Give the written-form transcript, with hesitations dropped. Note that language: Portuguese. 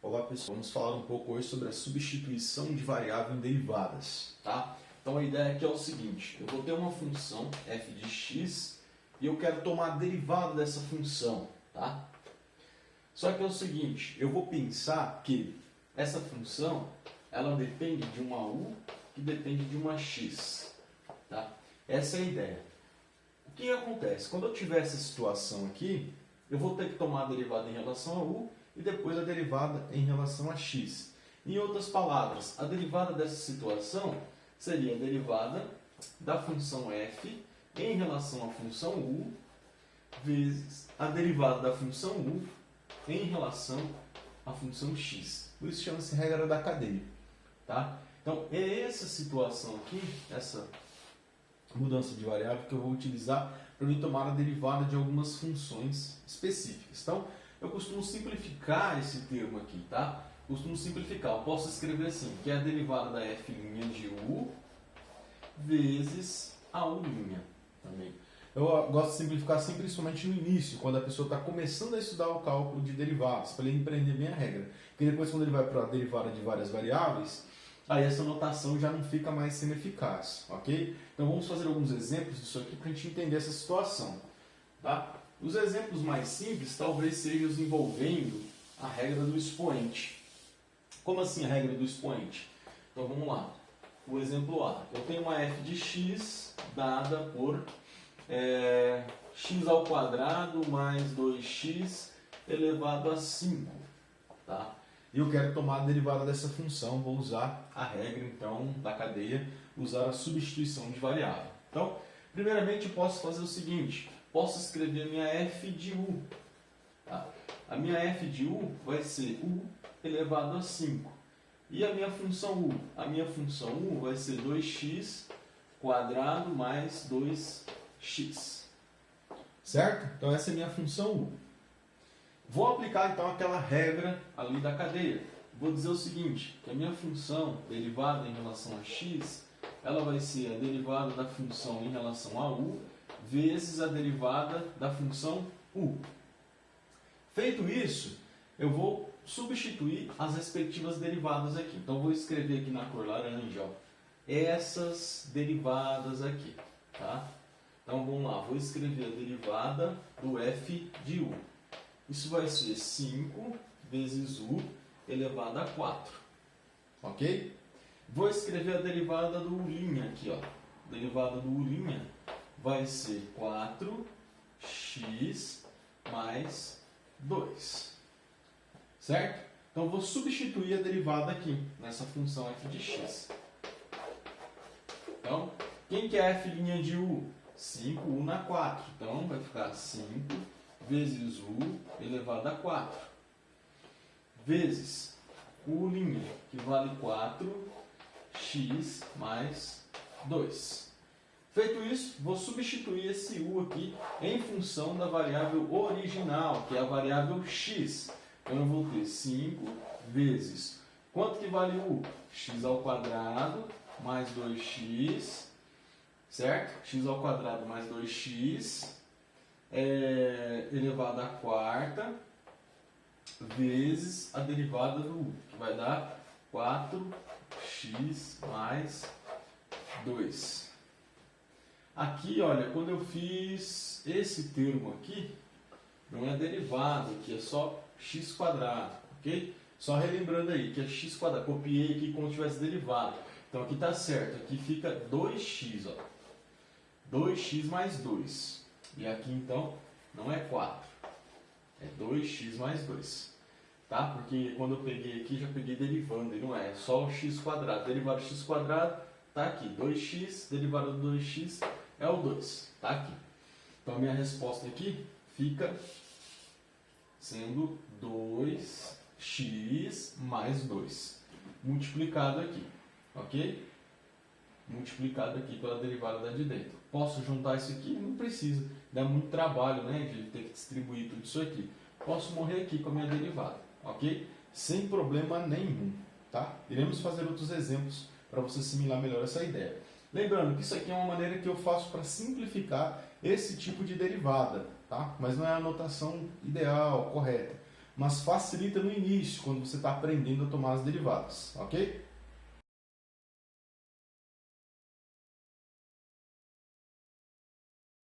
Olá pessoal, vamos falar um pouco hoje sobre a substituição de variável em derivadas, tá? Então a ideia aqui é o seguinte, eu vou ter uma função f de x e eu quero tomar a derivada dessa função, tá? Só que é o seguinte, eu vou pensar que essa função, ela depende de uma u que depende de uma x, tá? Essa é a ideia. O que acontece? Quando eu tiver essa situação aqui, eu vou ter que tomar a derivada em relação a u e depois a derivada em relação a x. Em outras palavras, a derivada dessa situação seria a derivada da função f em relação à função u vezes a derivada da função u em relação à função x. Por isso chama-se regra da cadeia. Tá? Então, é essa situação aqui, essa mudança de variável que eu vou utilizar para me tomar a derivada de algumas funções específicas. Então, eu costumo simplificar esse termo aqui, tá? Costumo simplificar. Eu posso escrever assim, que é a derivada da f' de u vezes a u'. Também. Eu gosto de simplificar assim, principalmente no início, quando a pessoa está começando a estudar o cálculo de derivadas, para ele empreender bem a regra. Porque depois, quando ele vai para a derivada de várias variáveis, aí essa notação já não fica mais sendo eficaz, ok? Então vamos fazer alguns exemplos disso aqui para a gente entender essa situação, tá? Os exemplos mais simples talvez sejam os envolvendo a regra do expoente. Como assim a regra do expoente? Então vamos lá. O exemplo A. Eu tenho uma f de x dada por x ao quadrado mais 2x elevado a 5. Tá? E eu quero tomar a derivada dessa função. Vou usar a regra então da cadeia, usar a substituição de variável. Então, primeiramente eu posso fazer o seguinte. Posso escrever a minha f de u. Tá? A minha f de u vai ser u elevado a 5. E a minha função u? A minha função u vai ser 2x quadrado mais 2x. Certo? Então essa é a minha função u. Vou aplicar então aquela regra ali da cadeia. Vou dizer o seguinte, que a minha função derivada em relação a x, ela vai ser a derivada da função em relação a u vezes a derivada da função u. Feito isso, eu vou substituir as respectivas derivadas aqui. Então, vou escrever aqui na cor laranja, ó, essas derivadas aqui. Tá? Então, vamos lá. Vou escrever a derivada do f de u. Isso vai ser 5 vezes u elevado a 4. Ok? Vou escrever a derivada do u' aqui. Ó. A derivada do u' vai ser 4x mais 2. Certo? Então, vou substituir a derivada aqui, nessa função f de x. Então, quem que é a f' de u? 5u na 4. Então, vai ficar 5 vezes u elevado a 4. Vezes o u', que vale 4x mais 2. Feito isso, vou substituir esse u aqui em função da variável original, que é a variável x. Então eu vou ter 5 vezes, quanto que vale u? X ao quadrado mais 2x, certo? X ao quadrado mais 2x elevado à quarta vezes a derivada do u, que vai dar 4x mais 2. Aqui, olha, quando eu fiz esse termo aqui, não é derivada, aqui é só x quadrado, ok? Só relembrando aí que é x quadrado, copiei aqui como se tivesse derivado. Então aqui está certo, aqui fica 2x, ó. 2x mais 2. E aqui então não é 4, é 2x mais 2. Tá? Porque quando eu peguei aqui, já peguei derivando, e não é só o x quadrado. Derivado do x quadrado está aqui, 2x, derivado do 2x é o 2, tá aqui. Então a minha resposta aqui fica sendo 2x mais 2, multiplicado aqui, ok? Multiplicado aqui pela derivada da de dentro. Posso juntar isso aqui? Não precisa, dá muito trabalho, né, de ter que distribuir tudo isso aqui. Posso morrer aqui com a minha derivada, ok? Sem problema nenhum, tá? Iremos fazer outros exemplos para você assimilar melhor essa ideia. Lembrando que isso aqui é uma maneira que eu faço para simplificar esse tipo de derivada, tá? Mas não é a notação ideal, correta. mas facilita no início, quando você está aprendendo a tomar as derivadas, ok?